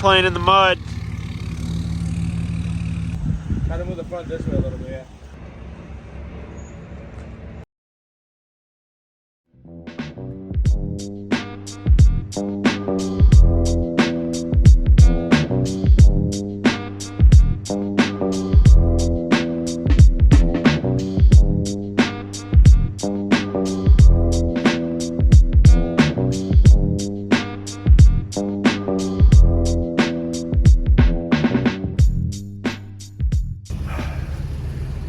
playing in the mud. Try to move the front this way a little bit, yeah.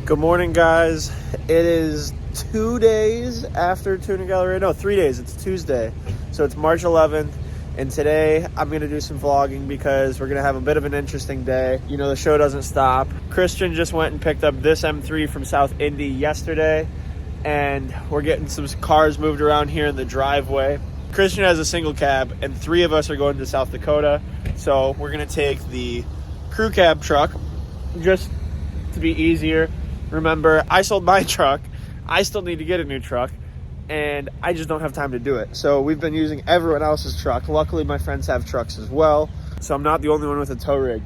Good morning, guys. It is 2 days after Tuning Gallery. No, 3 days. It's Tuesday. So it's March 11th. And today I'm going to do some vlogging because we're going to have a bit of an interesting day. You know, the show doesn't stop. Christian just went and picked up this M3 from South Indy yesterday. And we're getting some cars moved around here in the driveway. Christian has a single cab and 3 of us are going to South Dakota. So we're going to take the crew cab truck just to be easier. Remember, I sold my truck. I still need to get a new truck, and I just don't have time to do it. So we've been using everyone else's truck. Luckily, my friends have trucks as well, so I'm not the only one with a tow rig.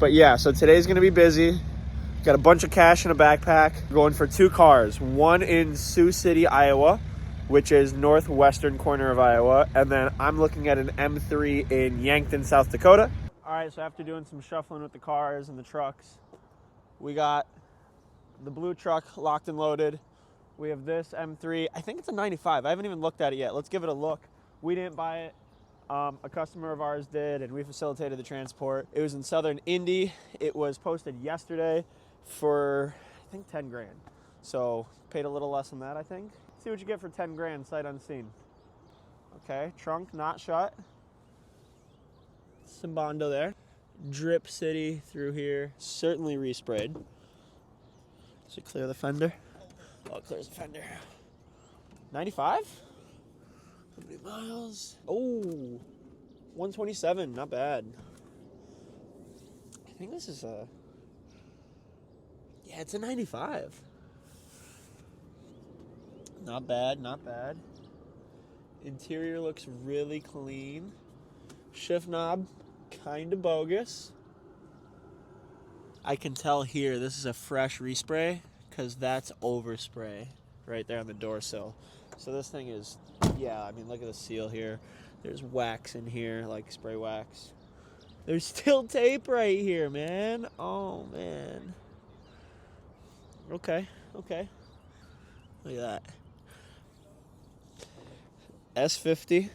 But yeah, so today's going to be busy. Got a bunch of cash in a backpack. Going for 2 cars. One in Sioux City, Iowa, which is northwestern corner of Iowa, and then I'm looking at an M3 in Yankton, South Dakota. All right, so after doing some shuffling with the cars and the trucks, we got the blue truck locked and loaded. We have this M3. I think it's a 95. I haven't even looked at it yet. Let's give it a look. We didn't buy it. A customer of ours did, and we facilitated the transport. It was in Southern Indy. It was posted yesterday for, I think, 10 grand. So paid a little less than that, I think. See what you get for 10 grand, sight unseen. Okay, trunk not shut. Some Bondo there. Drip City through here. Certainly resprayed. Does it clear the fender? Oh, it clears the fender. 95? How many miles? Oh, 127, not bad. I think this is a, yeah, it's a 95. Not bad, not bad. Interior looks really clean. Shift knob, kind of bogus. I can tell here this is a fresh respray because that's overspray right there on the door sill. So this thing is, yeah, I mean, look at the seal here. There's wax in here, like spray wax. There's still tape right here, man. Oh, man. Okay, okay. Look at that. S50.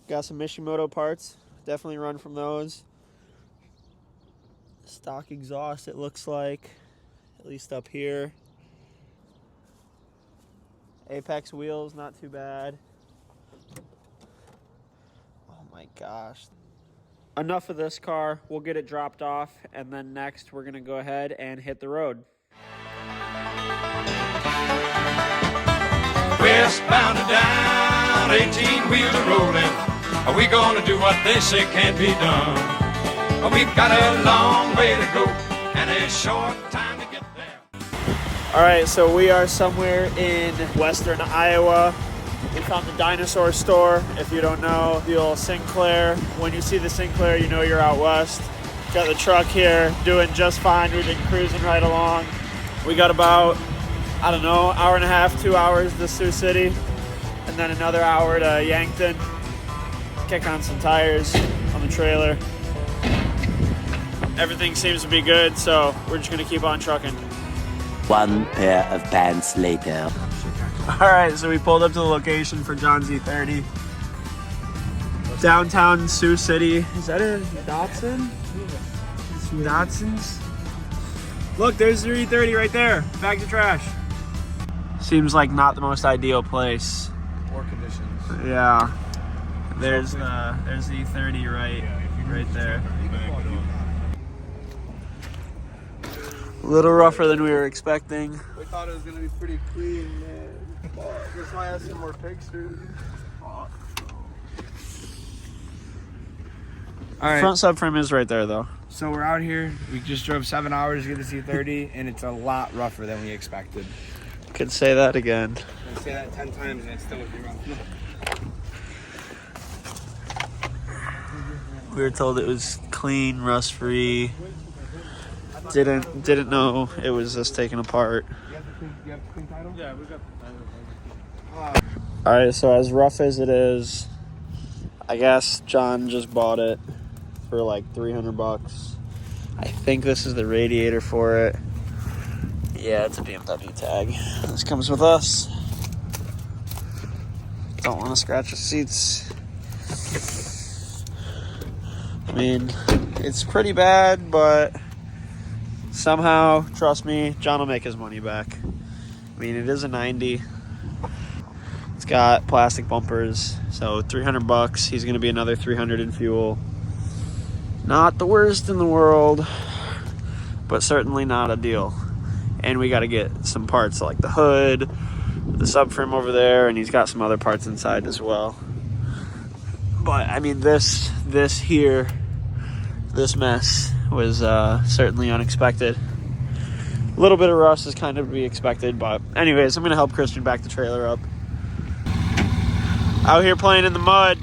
Got some Mishimoto parts. Definitely run from those. Stock exhaust, it looks like, at least up here. Apex wheels, not too bad. Oh my gosh. Enough of this car. We'll get it dropped off, and then next we're gonna go ahead and hit the road. Westbound and down, 18-wheeler rolling. Are we gonna do what they say can't be done? We've got a long way to go and a short time to get there. All right, so we are somewhere in western Iowa. We found the dinosaur store. If you don't know, the old Sinclair. When you see the Sinclair, you know you're out west. Got the truck here, doing just fine. We've been cruising right along. We got about, I don't know, hour and a half, 2 hours to Sioux City, and then another hour to Yankton. Kick on some tires on the trailer. Everything seems to be good, so we're just gonna keep on trucking. 1 pair of pants later. All right, so we pulled up to the location for John's E30. Downtown Sioux City. Is that a Datsun? Some Datsuns? Look, there's your E30 right there. Bag of trash. Seems like not the most ideal place. Poor conditions. Yeah. There's the E30 right there. A little rougher than we were expecting. We thought it was gonna be pretty clean, man. That's why I have some more pictures. All right. Front subframe is right there, though. So we're out here. We just drove 7 hours to get this E30, and it's a lot rougher than we expected. Could say that again. I say that 10 times, and it still would be rough. We were told it was clean, rust-free. Didn't know it was just taken apart. You have the clean title? Yeah, we got the title. All right, so as rough as it is, I guess John just bought it for like $300. I think this is the radiator for it. Yeah, it's a BMW tag. This comes with us. Don't want to scratch the seats. I mean, it's pretty bad, but somehow, trust me, John will make his money back. I mean, it is a 90. It's got plastic bumpers, so $300. He's going to be another $300 in fuel. Not the worst in the world, but certainly not a deal. And we got to get some parts like the hood, the subframe over there, and he's got some other parts inside as well. But I mean, this mess was certainly unexpected. A little bit of rust is kind of to be expected, but anyways, I'm gonna help Christian back the trailer up. Out here playing in the mud.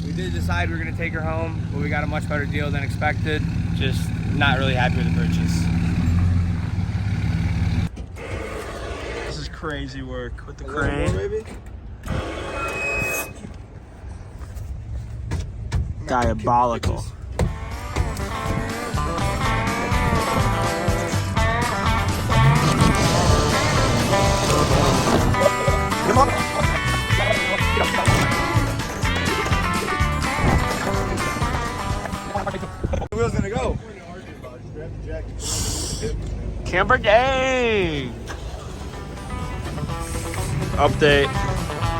We did decide we were gonna take her home, but we got a much better deal than expected. Just not really happy with the purchase. This is crazy work with the crane. Diabolical. Come on. The wheel's gonna go. Camber Day. Update.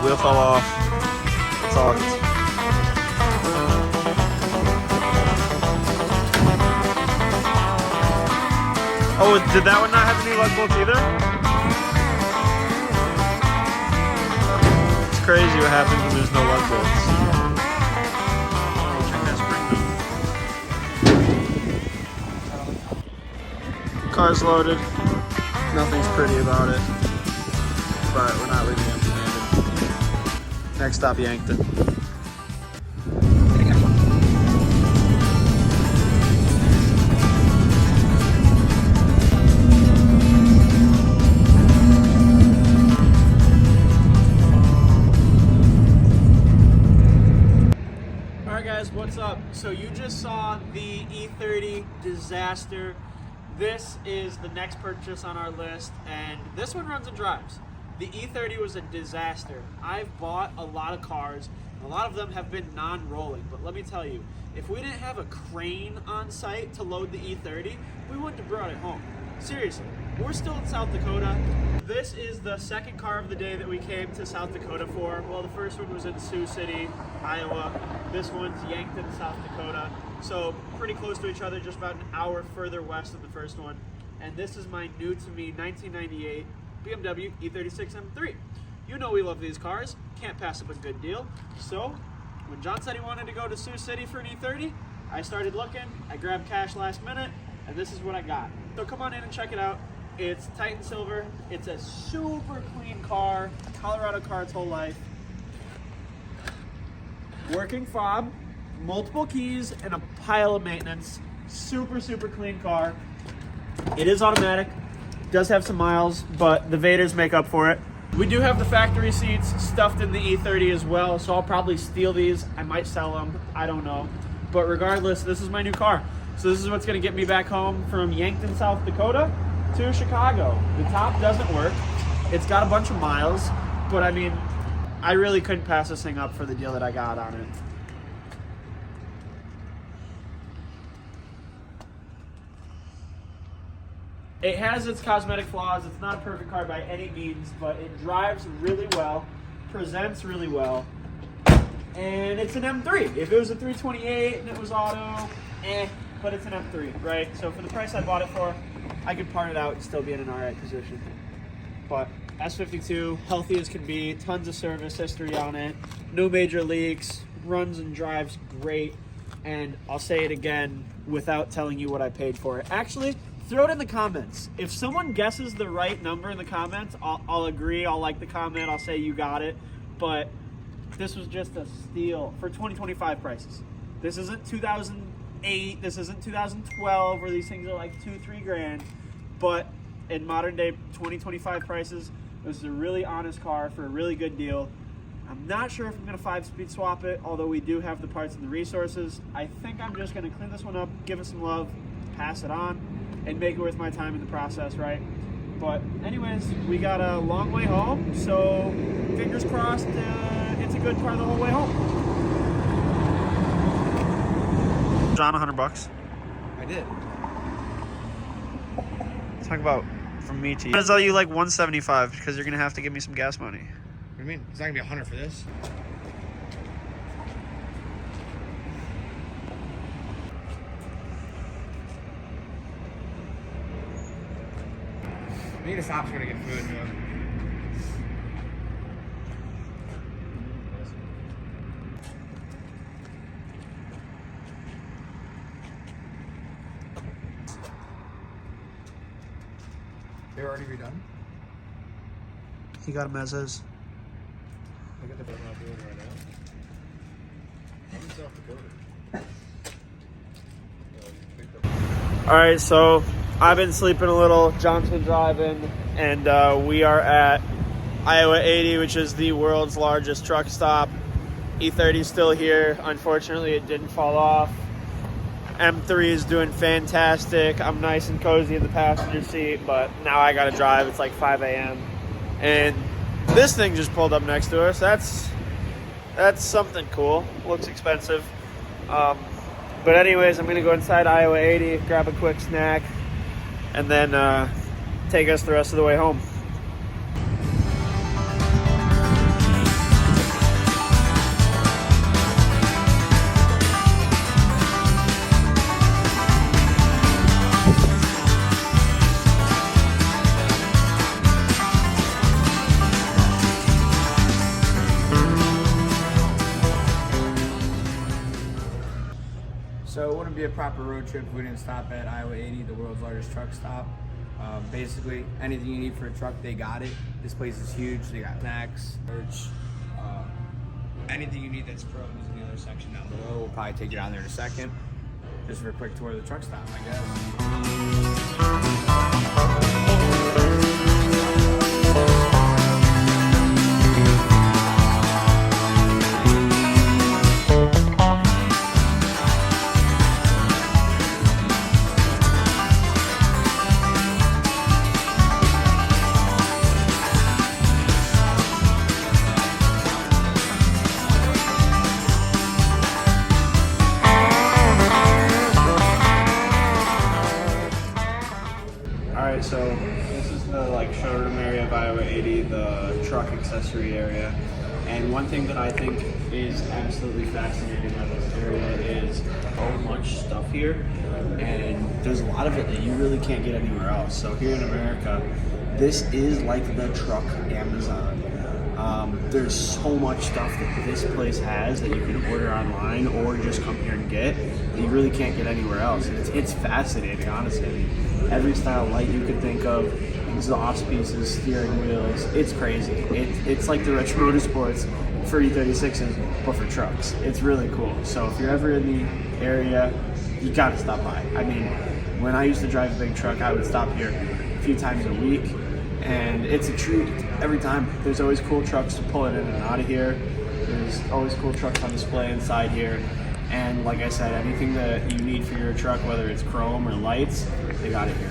Wheel fell off. That's all it is. Oh, did that one not have any lug bolts either? It's crazy what happens when there's no lug bolts. Check that spring. Car's loaded. Nothing's pretty about it. But we're not leaving empty-handed. Next stop, Yankton. What's up? So you just saw the E30 disaster. This is the next purchase on our list, and this one runs and drives. The E30 was a disaster. I've bought a lot of cars. A lot of them have been non-rolling, but let me tell you, if we didn't have a crane on site to load the E30, we wouldn't have brought it home. Seriously, we're still in South Dakota. This is the second car of the day that we came to South Dakota for. Well, the first one was in Sioux City, Iowa. This one's Yankton, South Dakota. So pretty close to each other, just about an hour further west than the first one. And this is my new to me 1998 BMW E36 M3. You know we love these cars. Can't pass up a good deal. So when John said he wanted to go to Sioux City for an E30, I started looking. I grabbed cash last minute, and this is what I got. So come on in and check it out. It's Titan Silver. It's a super clean car. Colorado car its whole life. Working fob, multiple keys, and a pile of maintenance. Super, super clean car. It is automatic. Does have some miles, but the Vaders make up for it. We do have the factory seats stuffed in the E30 as well, so I'll probably steal these. I might sell them. I don't know. But regardless, this is my new car. So this is what's going to get me back home from Yankton, South Dakota to Chicago. The top doesn't work. It's got a bunch of miles, but I mean, I really couldn't pass this thing up for the deal that I got on it. It has its cosmetic flaws. It's not a perfect car by any means, but it drives really well, presents really well, and it's an M3. If it was a 328 and it was auto, but it's an M3, right? So for the price I bought it for, I could part it out and still be in an alright position. But S52, healthy as can be, tons of service history on it, no major leaks, runs and drives great, and I'll say it again without telling you what I paid for it. Actually, throw it in the comments. If someone guesses the right number in the comments, I'll agree, I'll like the comment, I'll say you got it, but this was just a steal for 2025 prices. This isn't 2008, this isn't 2012 where these things are like $2-3 grand, but in modern day 2025 prices, this is a really honest car for a really good deal. I'm not sure if I'm going to 5-speed swap it, although we do have the parts and the resources. I think I'm just going to clean this one up, give it some love, pass it on, and make it worth my time in the process, right? But anyways, we got a long way home, so fingers crossed it's a good car the whole way home. John, $100. I did. Talk about from me to you. I'm going to tell you like $175 because you're going to have to give me some gas money. What do you mean? It's not gonna be 100 for this. I need to stop trying to get food, man. They're already redone? He got them as is. Look at the button I'm doing right now. I'm in South Dakota. All right, so I've been sleeping a little. John's been driving, and we are at Iowa 80, which is the world's largest truck stop. E30 is still here. Unfortunately, it didn't fall off. M3 is doing fantastic. I'm nice and cozy in the passenger seat, but now I gotta drive. It's like 5 a.m. and this thing just pulled up next to us. That's something cool. Looks expensive. But anyways, I'm going to go inside Iowa 80, grab a quick snack, and then take us the rest of the way home. So it wouldn't be a proper road trip if we didn't stop at Iowa 80, the world's largest truck stop. Basically, anything you need for a truck, they got it. This place is huge. They got snacks, merch, anything you need that's pro is in the other section down below. We'll probably take you down there in a second, just for a quick tour of the truck stop, I guess. So this is the showroom area of Iowa 80, the truck accessory area. And one thing that I think is absolutely fascinating about this area is so much stuff here, and there's a lot of it that you really can't get anywhere else. So here in America, this is like the truck Amazon. There's so much stuff that this place has that you can order online or just come here and get that you really can't get anywhere else. It's fascinating, honestly. Every style light you could think of, exhaust pieces, steering wheels, it's crazy. It's like the retro motorsports for E36s, but for trucks. It's really cool. So if you're ever in the area, you gotta stop by. I mean, when I used to drive a big truck, I would stop here a few times a week, and it's a treat every time. There's always cool trucks to pull it in and out of here. There's always cool trucks on display inside here. And like I said, anything that you need for your truck, whether it's chrome or lights, they got it here.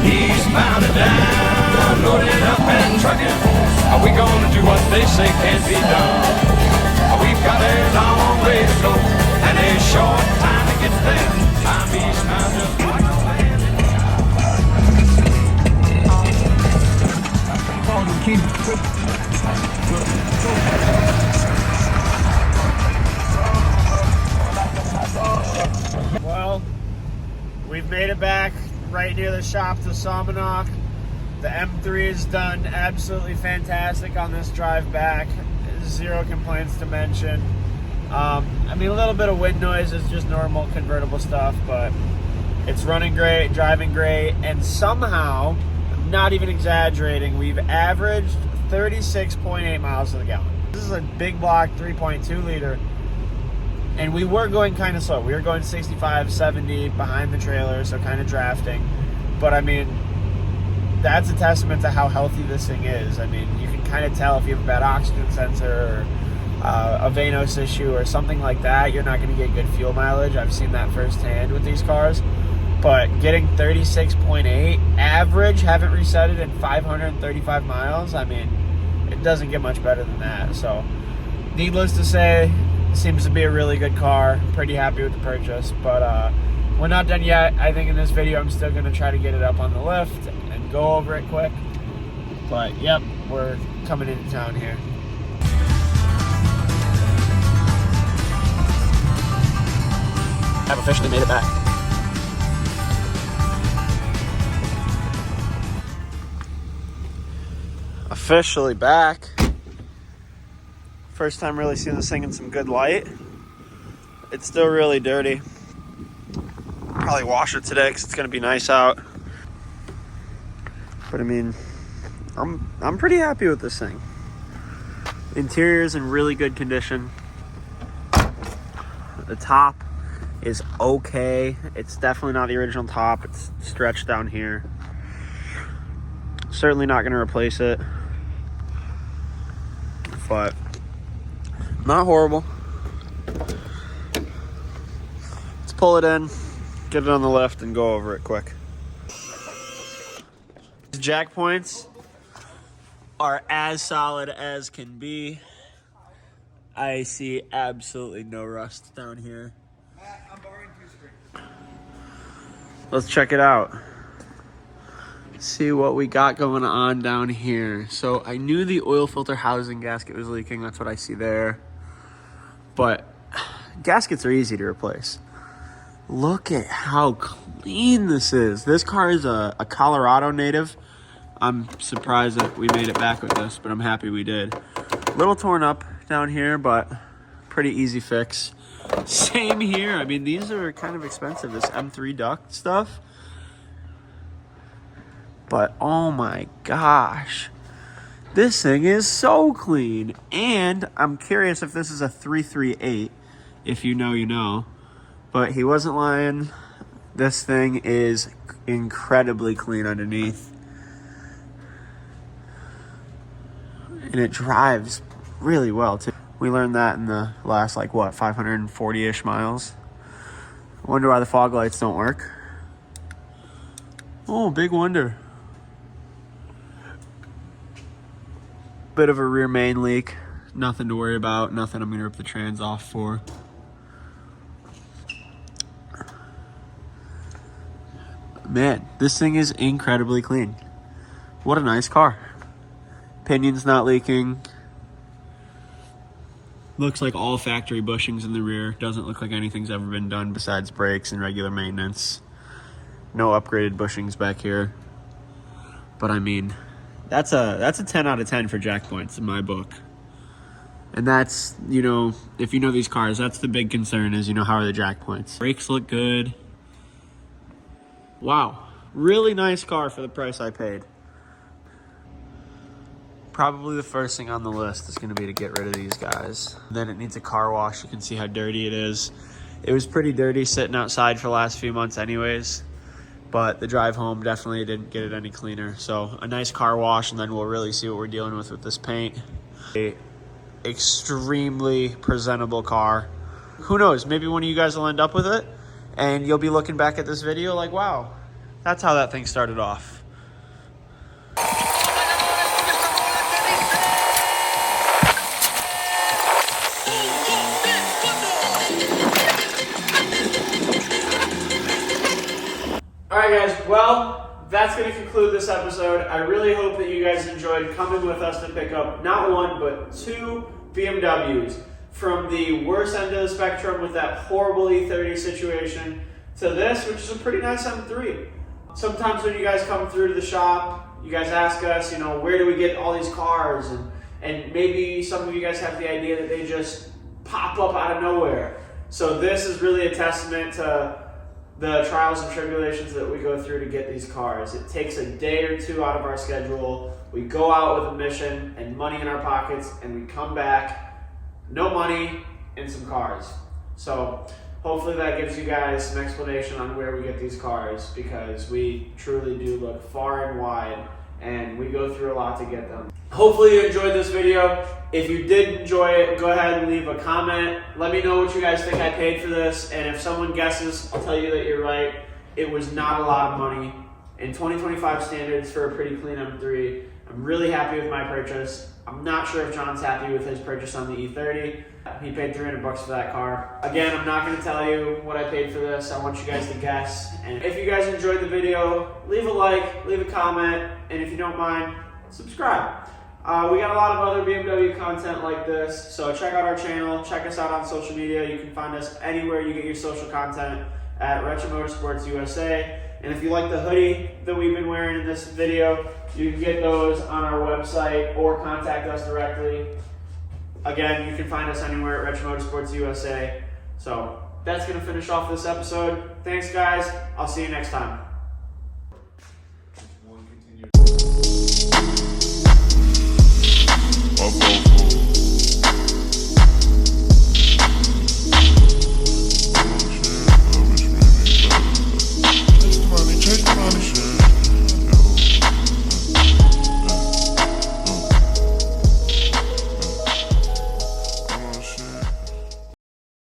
He's mounted down, loaded up and trucking. Are we gonna do what they say can't be done? We've got a long way to go and a short time to get there. I'm East Mountain. Well, we've made it back right right near the shop to Salmonok. The M3 is done absolutely fantastic on this drive back. Zero complaints to mention. I mean, a little bit of wind noise is just normal convertible stuff, but it's running great, driving great, and somehow, I'm not even exaggerating, we've averaged 36.8 miles to the gallon. This is a big block 3.2 liter, and we were going kind of slow. We were going 65, 70 behind the trailer, so kind of drafting. But I mean, that's a testament to how healthy this thing is. I mean, you can kind of tell if you have a bad oxygen sensor or a Vanos issue or something like that, you're not going to get good fuel mileage. I've seen that firsthand with these cars. But getting 36.8 average, haven't reset it in 535 miles. I mean, it doesn't get much better than that. So, needless to say, it seems to be a really good car. Pretty happy with the purchase. But we're not done yet. I think in this video, I'm still going to try to get it up on the lift and go over it quick. But, yep, we're coming into town here. I've officially made it back. Officially back. First time really seeing this thing in some good light. It's still really dirty. Probably wash it today because it's gonna be nice out. But I mean, I'm pretty happy with this thing. The interior is in really good condition. The top is okay. It's definitely not the original top. It's stretched down here. Certainly not going to replace it, but not horrible. Let's pull it in, get it on the lift, and go over it quick. Jack points are as solid as can be. I see absolutely no rust down here. I'm borrowing 2 springs. Let's check it out. See what we got going on down here. So I knew the oil filter housing gasket was leaking. That's what I see there. But gaskets are easy to replace. Look at how clean this is. This car is a Colorado native. I'm surprised that we made it back with this, but I'm happy we did. A little torn up down here, but pretty easy fix. Same here. I mean, these are kind of expensive, this M3 duct stuff. But oh my gosh, this thing is so clean. And I'm curious if this is a 338. If you know, you know. But he wasn't lying. This thing is incredibly clean underneath. And it drives really well too. We learned that in the last, like, what, 540-ish miles? I wonder why the fog lights don't work. Oh, big wonder. Bit of a rear main leak. Nothing to worry about. Nothing I'm going to rip the trans off for. Man, this thing is incredibly clean. What a nice car. Pinion's not leaking. Looks like all factory bushings in the rear. Doesn't look like anything's ever been done besides brakes and regular maintenance. No upgraded bushings back here. But I mean, that's a 10 out of 10 for jack points in my book. And that's, you know, if you know these cars, that's the big concern is, you know, how are the jack points? Brakes look good. Wow. Really nice car for the price I paid. Probably the first thing on the list is going to be to get rid of these guys. Then it needs a car wash. You can see how dirty it is. It was pretty dirty sitting outside for the last few months anyways, but the drive home definitely didn't get it any cleaner. So a nice car wash, and then we'll really see what we're dealing with this paint. A extremely presentable car. Who knows, maybe one of you guys will end up with it and you'll be looking back at this video like, wow, that's how that thing started off. Alright guys, well, that's going to conclude this episode. I really hope that you guys enjoyed coming with us to pick up not one, but 2 BMWs. From the worst end of the spectrum with that horrible E30 situation to this, which is a pretty nice M3. Sometimes when you guys come through to the shop, you guys ask us, you know, where do we get all these cars? And maybe some of you guys have the idea that they just pop up out of nowhere. So this is really a testament to the trials and tribulations that we go through to get these cars. It takes a day or two out of our schedule. We go out with a mission and money in our pockets, and we come back, no money and some cars. So hopefully that gives you guys some explanation on where we get these cars, because we truly do look far and wide and we go through a lot to get them. Hopefully you enjoyed this video. If you did enjoy it, go ahead and leave a comment. Let me know what you guys think I paid for this, and if someone guesses, I'll tell you that you're right. It was not a lot of money. In 2025 standards for a pretty clean M3, I'm really happy with my purchase. I'm not sure if John's happy with his purchase on the E30. He paid $300 for that car. Again, I'm not going to tell you what I paid for this. I want you guys to guess. And if you guys enjoyed the video, leave a like, leave a comment, and if you don't mind, subscribe. We got a lot of other BMW content like this, so check out our channel, check us out on social media. You can find us anywhere you get your social content at Retro Motorsports USA. And if you like the hoodie that we've been wearing in this video, you can get those on our website or contact us directly. Again, you can find us anywhere at Retro Motorsports USA. So that's going to finish off this episode. Thanks, guys. I'll see you next time. Uh-oh.